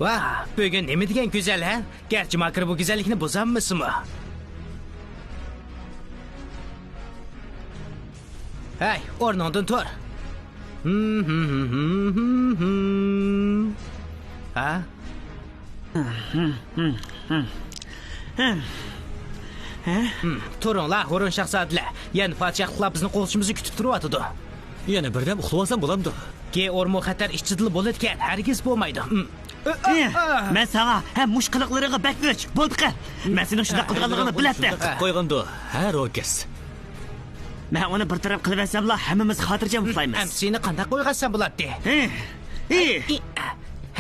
Vah, bugün ne mi degan güzel ha? Gerçi Makır bu güzellikni bozammışsın mı? Hey, o'rningdan tur. Ha? Turinglar, o'rin shahzodlar. Yani podshohlar bizni qo'lishimizni kutib turyapti. Yana birdan uxlabsam bo'lamdi. Ke o'rmo xatar ishchidil bo'layotgan, hargiz bo'lmaydi. Men sana hem mush qiliqlariga baklich, bo'ldi. Men seni shunday qilganligini biladim. Qo'ygandi, har ho'kiz. Men uni bir taraf qilib olsamlar, hammamiz xotirjam uxlaymiz. Ham seni qanday qo'ygansan bo'ladi?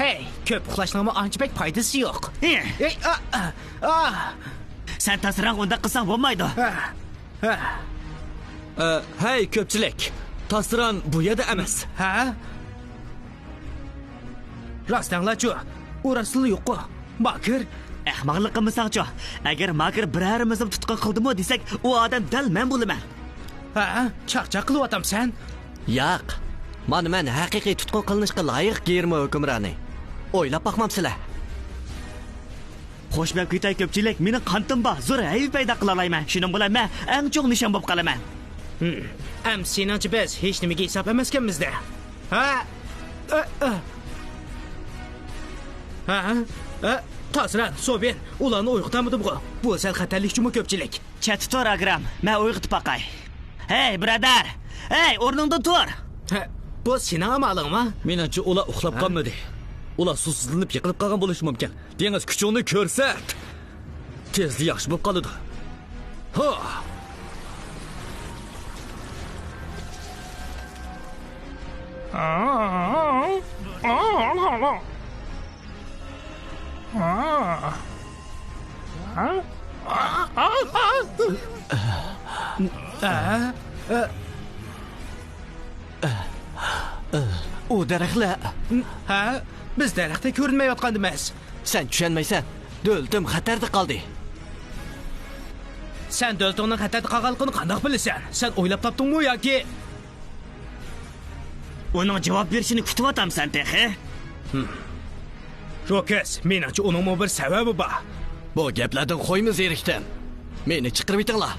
Hey, ko'p uxlashning anchalik foydasi yo'q. Sen tasirang unda qilsang bo'lmaydi. Hey ko'pchilik. Tasdiran bu yerda emas. Ha? Rostanglar-chu, orasili yo'q-ku. Makir, ahmoqlik qilmasang-chu. Agar Makir birarimizni tutqun qildimi desak, u odam dal men bo'laman. Ha, chaqchaq qilyapsan. Yo'q. Men haqiqiy tutqun qilinishga loyiq Germa hukmroni. O'ylab boqmamsizlar. Xo'shbek ketay ko'pchilik, meni qantim bor, zo'r ayb paydo qila olaman. Shuning bilan men eng cho'ng nishon bo'lib qolaman. Am seningcha biz hech nimaga hisob emaskanmizda. Ha? Tasran, Soben, ularni uyg'otamidim bu. Bu sal xatarlikchimi ko'pchilik? Chat tur agram, men uyg'otib boqay. Hey, birodar. Hey, o'rningdan tur. Bu sening amalingmi? Menimcha ular uxlab qolmadi. Ular suvsizlanib yiqilib qolgan bo'lishi mumkin. Dengiz kuchingni ko'rsat. Tezda yaxshi bo'lib qoladi. Ha. O daraxtlar. Ha? Biz daraxtda ko'rinmayotgandimiz. Sen tushunmaysan. Do'ltim xatarda qoldi. Sen do'ltingning xatarda qolganligini qanday bilasan? Sen o'ylab topdingmi yoki? Uning javob berishini kutyapsan, texi. Rokas, menimcha uning bir sababi bor. Bu gaplardan qo'ymiz erikdim. Meni chiqirib etinglar.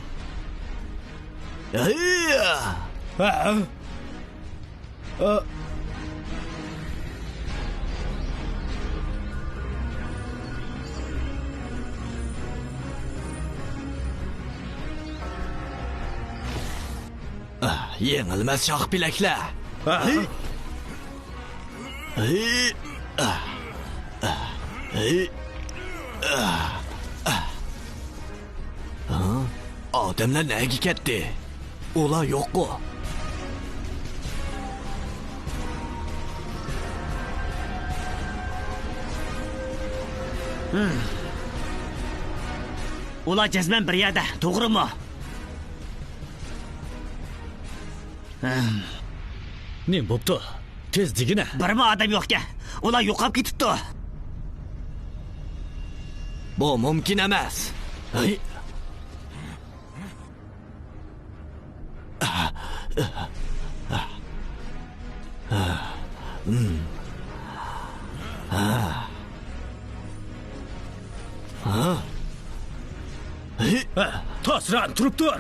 Yengilmas shoh bilaklar. Odamlar nega ketdi? Ular yo'q-ku. Ular jazman bir yerda, to'g'rimi? Ne bo'pti? Tezdigina. Birma odam yo'q-ku. Ular yo'qolib ketibdi. Bu mumkin emas. Tasran, turib tur.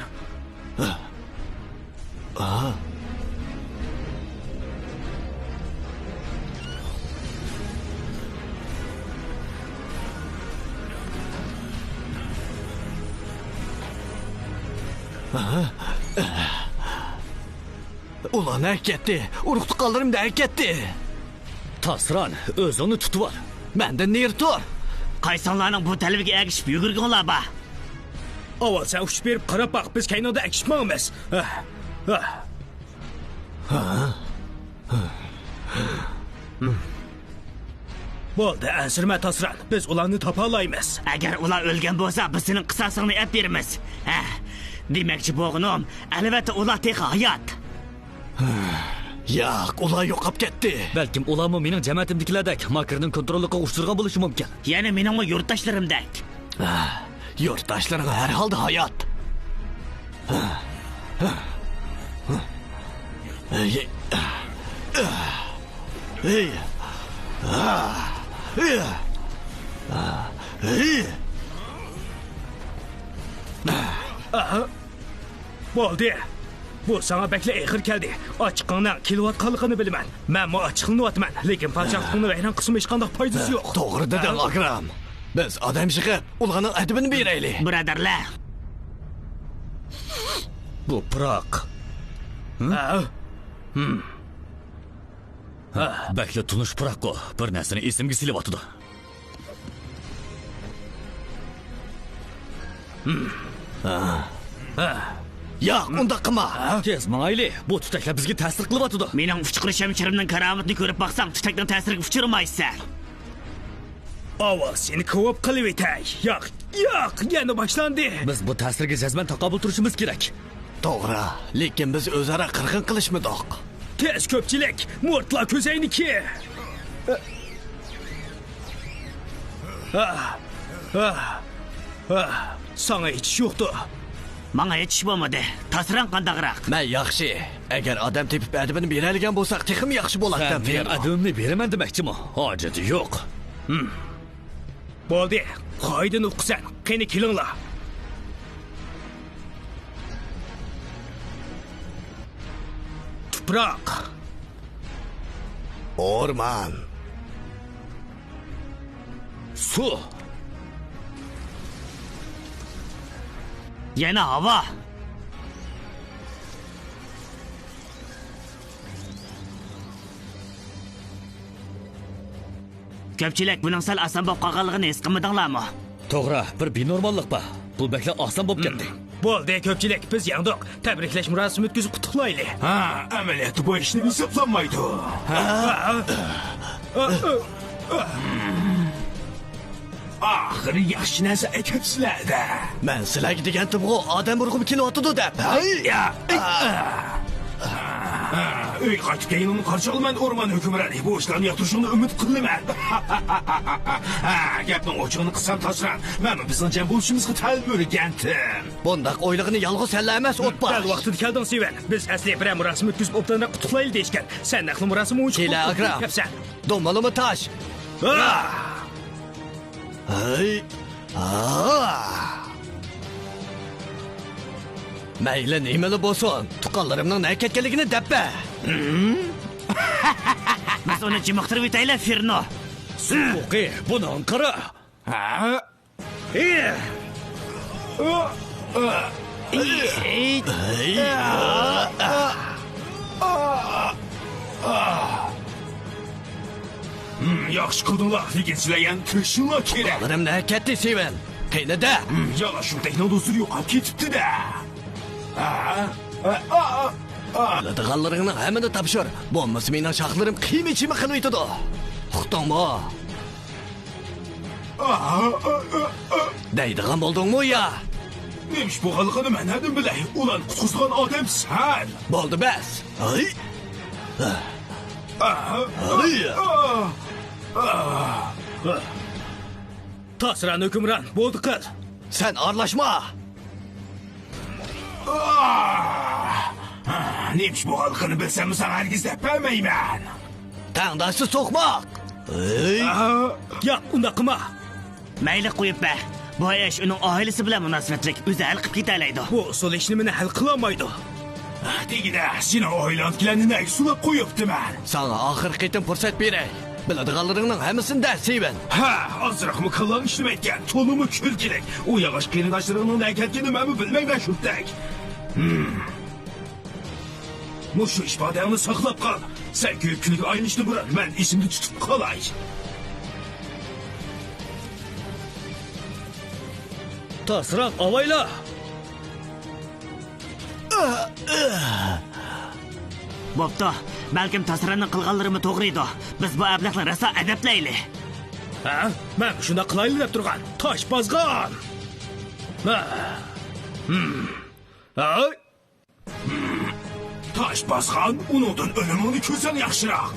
Ulan ketdi. Urug' tuqqanlarim ketdi. Tasran, o'zingni tutib ol. Mendan ner tur. Qaysonlarning bu talabiga agishib yugurganlar bor. Avval sen uçup berib qarab baq, biz kaynada akishmaymiz. Bo'ldi, ansirma Tasran. Biz ularni topa olamiz. Agar ular o'lgan bo'lsa, biz sening qisosingni olib beramiz. Demakchi bo'g'inim, albatta ular texi hayot. Yo'q, ular yo'qolib ketdi. Balkim ularmi mening jamoatimdagilardek Makirning kontrolliga o'chirgan bo'lishi mumkin. Yana meningmi yurtdoshlarimdek. Yurtdoshlaring har holda hayot. Bo'ldi. Bu sana bekle ehir keldi. Açıqından kilovatqanlığını bilmən. Mən bu açıqlanıyatman, lekin parçaqlığını vəyran qısmı heç qandaq faydası yox. To'g'ri deding, Akram. Biz odam chiqib, ularning adibini beraylik. Birodarlar, Bu Pırak. Bekle tunuş Pırak o. Bir narsani esimga silyapti. Yo'q, unda qilma. Tez mayli. Bu tutaklar bizga ta'sir qilyapti. mening uchiqirish hamchirimning karomatini ko'rib baqsam, tutakning ta'siriga uchirmaysan. Ava seni kovab qilib etay. Yo'q, yana boshlandı. Biz bu ta'sirga jazman taqobil turishimiz kerak. To'g'ri, lekin biz o'zaro qirg'in qilishmidoq. Tez ko'pchilik, mo'rtlar ko'zayniki. Sana hech yo'qdi. Menga yetish bo'lmadi. Ta'siran qandaqroq? Men yaxshi. Agar odam tepib adibini beradigan bo'lsak, texim yaxshi bo'ladi. Men adimni beraman demoqchimi? Hojati yo'q. Bo'ldi. Qoidani o'qisan, qani kelinglar. Tuproq. O'rmon. Su. Yana havo. Ko'pchilik buning sal oson bo'lib qolganligini his qilmadinglarmi? To'g'ri, bir benormallik bor. Bu bekla oson bo'lib ketdi. Bo'ldi ko'pchilik, biz yandoq tabriklash marosimini o'tkazib qutlaylik. Ha, amaliyotda bu ishni hisoblanmaydi. Axiri yaxshi narsa aytibsizlar-da. Men sizlarga degandim, bu odam urg'im kelyapti deb. Uy qaytib kelganimni qarshi olaman, o'rmon hukmroni. Bu ishlarni yoqtirishini umid qilaman. Gapning ochig'ini qilsam Tosran, men bizning jam bo'lishimizga ta'lim o'rgandim. Bundaq o'ylig'ini yolg'iz salla emas, o'tpa. Dal vaqtida kelding Seven. Biz asli bir marosim o'tkazib o'ptanroq qutlaylik deyishgan. Sen naqli marosim uchun Kela Akram. Do'malimi tosh. Hey. Mayli nimali bo'lsin, tuqqanlarimning nima ketganligini dabba. Biz uni jimoqtirib o'taylar, Firno. Suqi, buni qara. Yaxshi qildinglar, lekin sizlar yana kirishinglar kerak. Tuqqanlarim nima ketdi, Seven? Qanada? Yo'q, shu texnologiya yo'qolib ketibdi-da. Biladiganlaringni hammani topshir. Bo'lmasa mening shoxlarim qiymichimi qilib yetadi. Uqdingmi? Deydigan bo'ldingmi ya? Nemish bo'lganligini men nadim bilay. Ularni qutqizgan odam sen. Bo'ldi bas. Ay. Tosran hukmron, bo'ldi qil. Sen aralashma. Nemish bo'lganligini bilsam, sen hargiz bilmayman. Tangdashi so'qmoq. Yo'q, unda qilma. Mayli qo'yib ber. Bu ish uning oilasi bilan munosabatlik o'zi hal qilib ketalaydi. Bu usul ishni meni hal qila olmaydi. Tegida, seni oilankilarni sulab qo'yibdiman. Sana oxir qitim fursat beray. Biladiganlaringning hammasini Seven. Azroqmi qilgan ishni aytgan, to'limi kul kerak. U yog'och qiyinlashlarini aytganini men bilmayman shunday. Mushu ifodani saqlab qol. Sen ko'pchilik aynishni bilan men esimni tutib qolay. Tosran, avayla. Bo'pti. Balkim Tosranning qilganlarimi to'g'ri edi. Biz bu ablaqni rosa adablaylik. Men shunda qilaylik deb turgan. Tosh bozg'on. Tosh bosgan, uningdan o'limini ko'rsan yaxshiroq.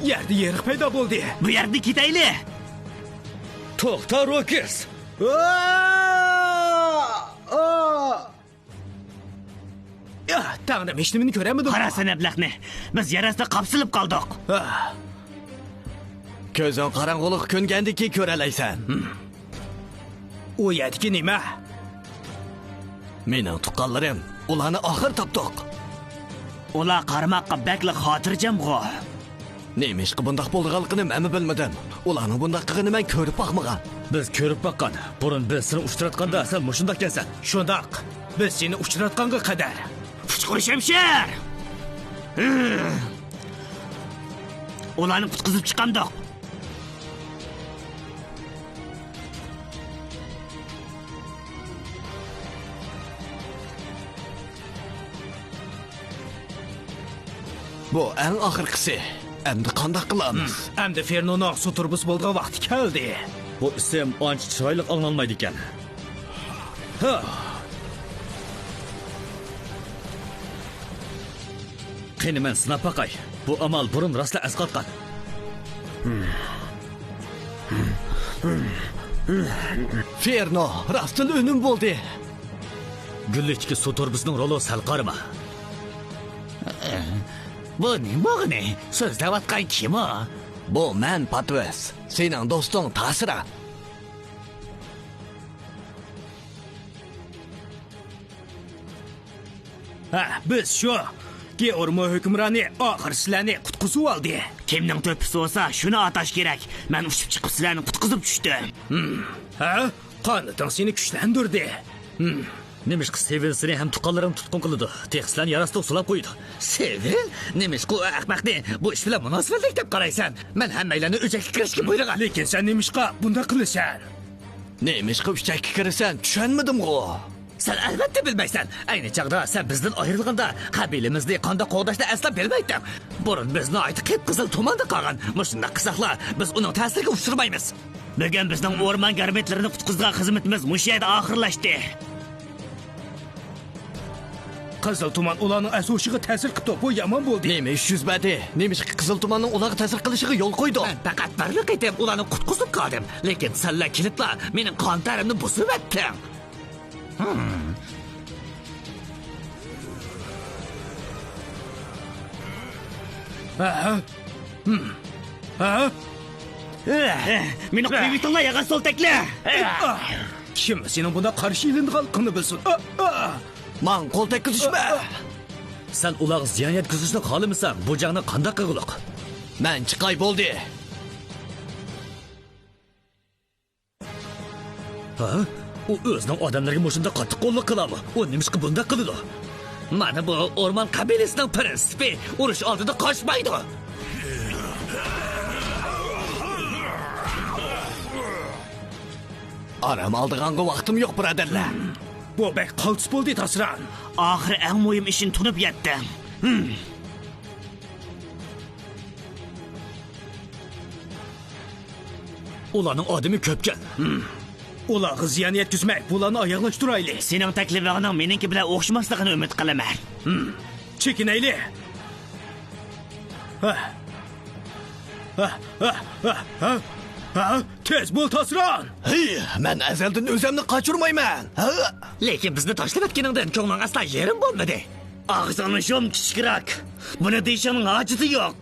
Yerda yeriq paydo bo'ldi. Bu yerda ketaylik. To'xta, Rokers. Tanrım, hech nimani ko'ramadim. Qarasana ablaqni. Biz yarasida qapsilib qoldik. Ko'zing qorong'ulik ko'ngandiki ko'ralaysan. U yerdagi nima? Mening tuqqanlarim, ularni oxir topdik. Ular qarmoqqa bakli xotirjam-g'o. Nima ish bundoq bo'lganligini men bilmadim. Ularning bundoq qilganini men ko'rib boqmagan. Biz ko'rib boqqan. Burun biz seni uchratganda sen mushundoq kelsan. Shundoq. Biz seni uchratganga qadar. Fuchqur Shamshir. Ularni qutqizib chiqamdiq. Bu eng oxirgisi. Endi qanday qilamiz? Endi Ferno'ning suv turbus bo'lgan vaqti keldi. Bu ism ancha chiroyli anglanmaydi ekan. Qani men sinab boqay. Bu amal burun rostla asqatgan. Ferno, rostdan o'lim bo'ldi. Gullikdagi suv turbusning roli sal qarama. Bu nima? So'zlayotgan kim o? Bu men Patves. Sening do'sting Tasira. Biz shu Geormo hukmroni oxir sizlarni qutqizib oldi. Kimning to'pisi bo'lsa, shuni atash kerak. Men uchib chiqib sizlarni qutqizib tushdim. Qoniting seni kuchlantirdi. Nimishqi Sevil seni ham tuqqanlarim tutqun qildi. Texslan yarasida usulab qo'ydi. Sevil? Nimishqi ahmoqni bu ish bilan munosabatlik deb qaraysan. Men hammalarni o'jakka kirishga buyurgan. Lekin sen nimishqa bunda qilasan? Nima ish qilib ichakka kirasan? Tushunmadim-ku. Sen albatta bilmaysan. Ayni chaqda sen bizdan ayrilganda qabilamizni qanday qo'g'dashni aslab bilmaydim. Burun bizni aytib qip-qizil tumanda qolgan. Mushunday qisaqlar biz uning ta'siriga uchramaymiz. Bugun bizning o'rmon garmetlarini qutqizgan xizmatimiz mush yerda oxirlashdi. Qizil tuman ularning asoshiga ta'sir qildi. Bu yomon bo'ldi. Nima ish yuz berdi? Nima ish qizil tumanning ularga ta'sir qilishiga yo'l qo'ydi? Men faqat birlik etib ularni qutqizib qoldim. Lekin senlar kilitlar mening qon tarimni buzib etding. Meni qo'yinglar yag'a soltaklar. Kim sening bunda qarshi ilinganligini bilsin. Men qo'l tekkizishma. Sen ular ziyon yetkazishni xohlamasan, bu jangni qanday qilguliq? Men chiqay bo'ldi. U o'zining odamlarga mushunda qattiq qo'llik qiladi. U nimishqa bunda qiladi? Mana bu o'rmon qabilasining prinsipi urush oldida qochmaydi. Aram oldiganga vaqtim yo'q, birodarlar. Bu bek qaltis bo'ldi Tasran. Oxiri eng muhim ishni tunib yetdim. Ularning odami ko'pkan. Ularga ziyon yetkazmak, bularni oyoqlashtiraylik. Sening taklifing meningki bilan o'xshamasligini umid qilaman. Chekinaylik. Tez bo'l Tasran. Men azaldan o'zimni qochirmayman. Lekin bizni tashlab ketganingdan ko'ngling asla yerim bo'lmadi. Og'zini shom kichikroq. Buni deyishning hojati yo'q.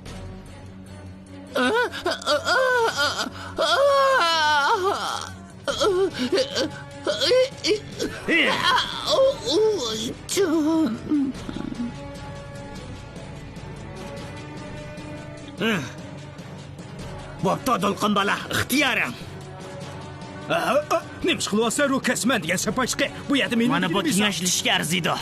Bo'pti dolqin bola, ixtiyorim. Nima qilyapsan Rukasman degan sapashqa? Bu yerda meni Mana bu tinglashishga arziydi.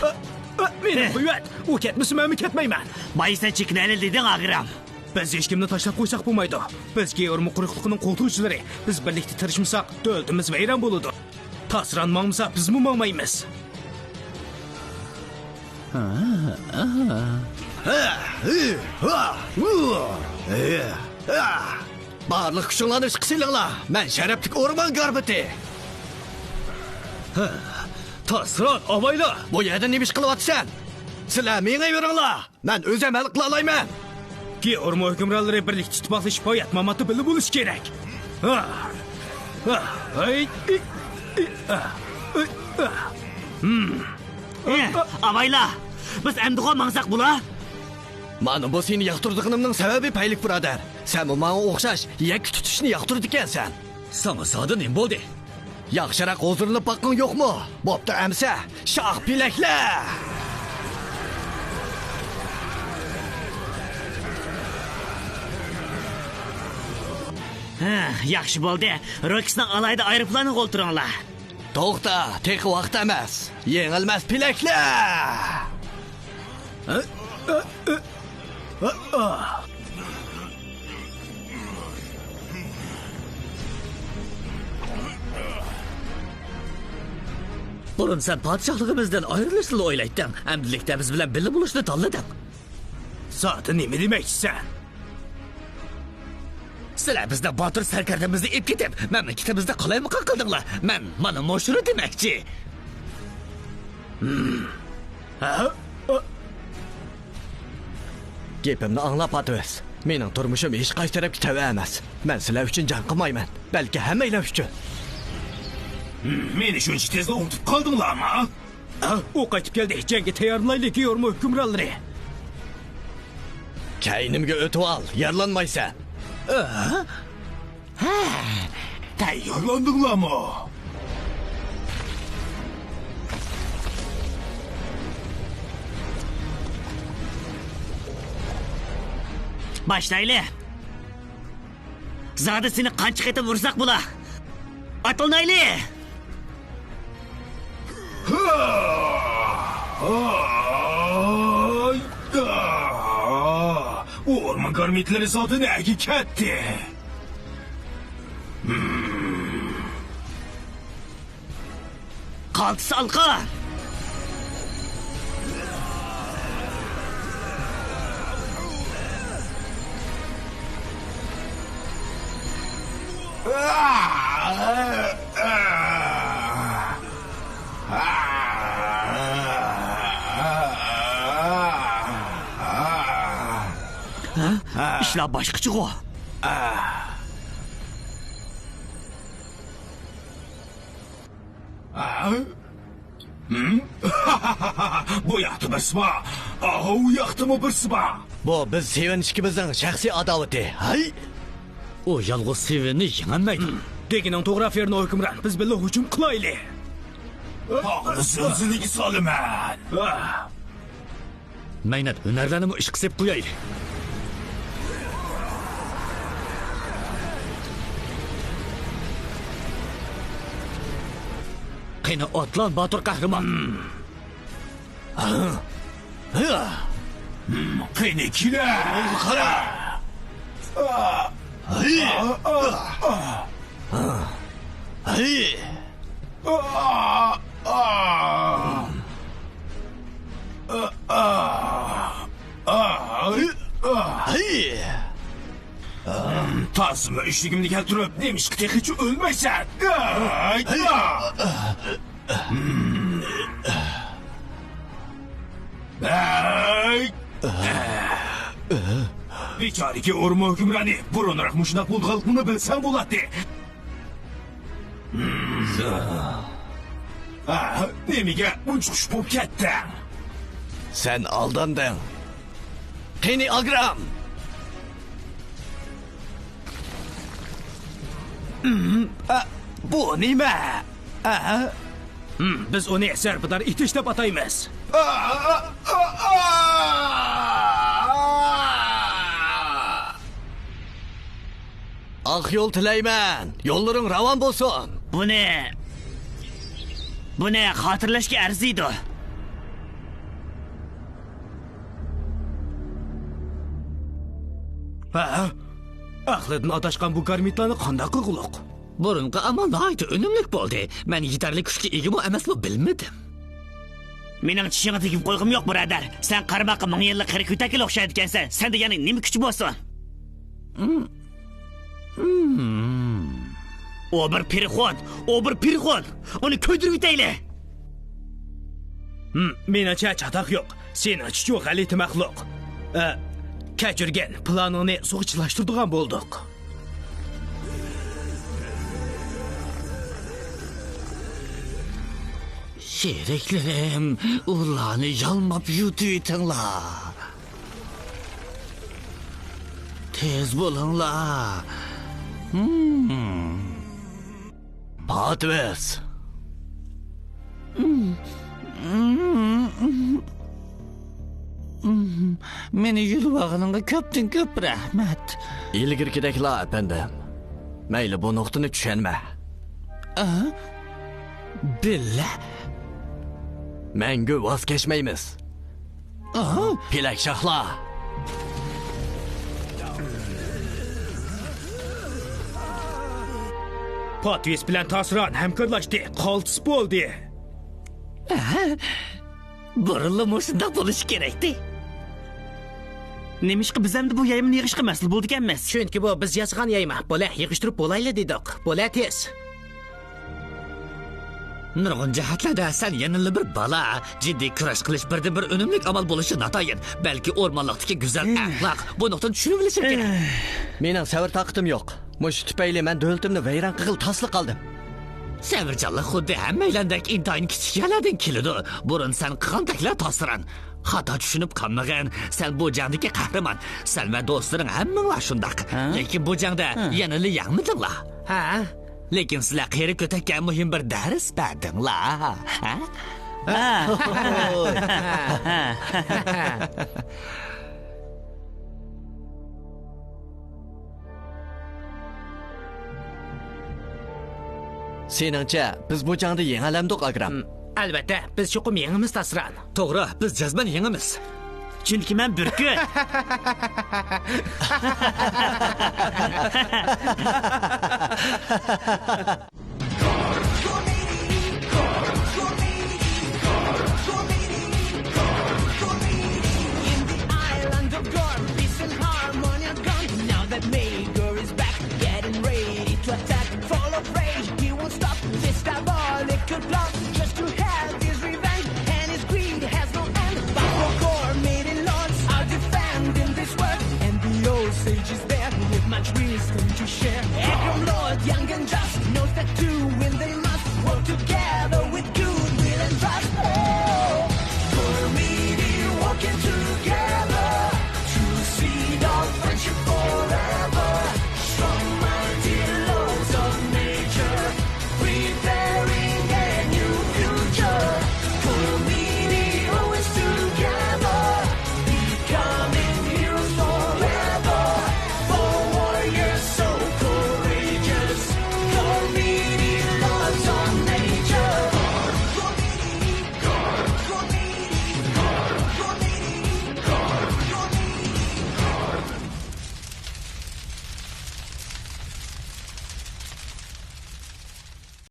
Meni qo'yat. U ketmasa men ketmayman. Baysa cheknayli deding ag'ram. Biz hech kimni tashlab qo'ysak bo'lmaydi. Bizga yorma quruqligining qo'ltiruvchilari. Biz birlikda tirishmasak, dövlətimiz vayron bo'ladi. Tasran mangmasa biz mu mangmaymiz. Barliq kuchinglarni chiqsanglar, men sharaflik o'rmon garbiti. Tasran, avayla. Bu yerda nima ish qilyapsan? Sizlar menga yuringlar. Men o'zim hal qila olmayman. Geormo hukmronlari birlikda ittifoqlashib poyat mamati bilib bo'lish kerak. Avayla, Biz emdiğo mangsak bula. Mana bu seni yoqtirdiğimning sababi paylik birodar. Sen menga o'xshash yak tutishni yoqtirdi ekansan. Sana sadı ne bo'ldi? Yaxshiroq o'zirilib boqqan yo'qmi? Bo'pti, amsa, shoh bilaklar. Ha, yaxshi bo'ldi. Rox'dan alayda aeroplanni qo'ltiringlar. To'xta, tek vaqt emas. Yengilmas bilaklar. Burun sen padişahlığımızdan ayrılışını oylaydın. Emdilikte biz bilen birli buluşunu tanıdın. Zaten nima demoqchisan? Sizler bizden batır serkerdemizi ip gidip memleketimizde kalay mı kakıldınlar? Men bana moşuru demekçi. Gepimni anglab o'tibsiz. Mening turmushim hech qaysi tarafga tava emas. Men sizlar uchun jang qilmayman, balki hammanglar uchun. Meni shuncha tezda unutib qoldinglarmi? O qaytib keldi. Jangga tayyorlanaylik, yorma hukmronlari. Kaynimga o'tib ol, yaralanmaysan. Tayyorlandinglarmi? Başlaylı. Zadı seni qancha qayta vursak bula. Atılnaylı. O'rmon garmitlari zoti nega ketdi? Qalti salqa. İşler başqacha o. Bu yoqda bir sipo. U yoqdami bir sipo? Bu biz sevinishimizning shaxsiy adovati. Hay! O yalğız sevini yenilmeydi. Degining to'g'ri aferni hukmron. Biz birga hujum qilaylik. O'ziniga soliman. Meynat hünerlerini iş kısıp koyaydı. Kayna atlan Batur kahraman. Qani kilar. Qara. Tasma ishligimni keltirib, nemishqa texicha o'lmaysan. Bechoraki o'rmon hukmroni burunroq mushunaq bo'lganligini bilsam bo'ladi. Nemiga unchuq bo'lib ketdi? Sen aldandın. Qani Agram. Bu nima? Biz uni sarpidar itish deb ataymiz. Ak yol tilayman. Yo'llaring ravon bo'lsin. Buni xotirlashga arziydi. Aqlidan adashgan bu garmitlarni qanday qilguliq? Burunqa ama nahayt önümlük bo'ldi. Men yetarli kuchga egimi emasmi bilmadim. Mening tishingga tegib qo'yg'im yo'q, birodar. Sen qarmoqqa 1000 yillik qari kutakil o'xshaydi ekansan. Senda yana nima kuch bo'lsin? O bir pirxon. Uni ko'ydirib yutayli. Menimcha chataq yo'q. Seningcha yo'q g'alati maxluq. Kechirgan planini so'g'ichlashtirdigan bo'ldik. Şeriklerim, ulanı yalmap yutuyorlar. Tez bulunlar. Patves. Meni yulvağınınga köptün köp rahmet. İlgirkidekla efendim. Meyli bu nuqtını düşenme. Billa. Mengü vazgeçmeymiz. Pilek şahla. Patvis bilan Tasran hamkorlashdi. Qoltis bo'ldi. Burunlu şundak buluş gerekti. Nemishqa biz hamda bu yayimni yig'ishqa mas'ul bo'ldik emas. Chunki bu biz yozgan yayma. Bo'la yig'ishtirib bo'layli dedik. Bo'la tez. Nurg'un jihatlarda sen yanılı bir bala, ciddi kurash qilish birdan bir unumlik amal bo'lishi natoyin. Balki o'rmonliqdagi go'zal axloq bu nuqtani tushunib bilishim kerak. Mening savr taqitim yo'q. Mush tufayli men davlatimni vayron qilib tasliq qildim. Savirjonlar xuddi hammanglardek intayin kichik yaladin keladi. Burun sen qilgandagilar tosiran. Xato tushunib qolmagan. Sen bu jangdagi qahramon. Sen va do'stlaring hammanglar shundoq. Lekin bu jangda yanili yangmidinglar. Ha? Lekin sizlar qeri ko'takkan muhim bir dars berdinglar. Ha? Seningcha biz bu jangda yengalamdik Akram. Albatta, biz chuqum yengimiz Tasran. To'g'ri, biz jazman yengimiz. Chunki men burkut. Attack, full of rage, he won't stop. This diabolical plot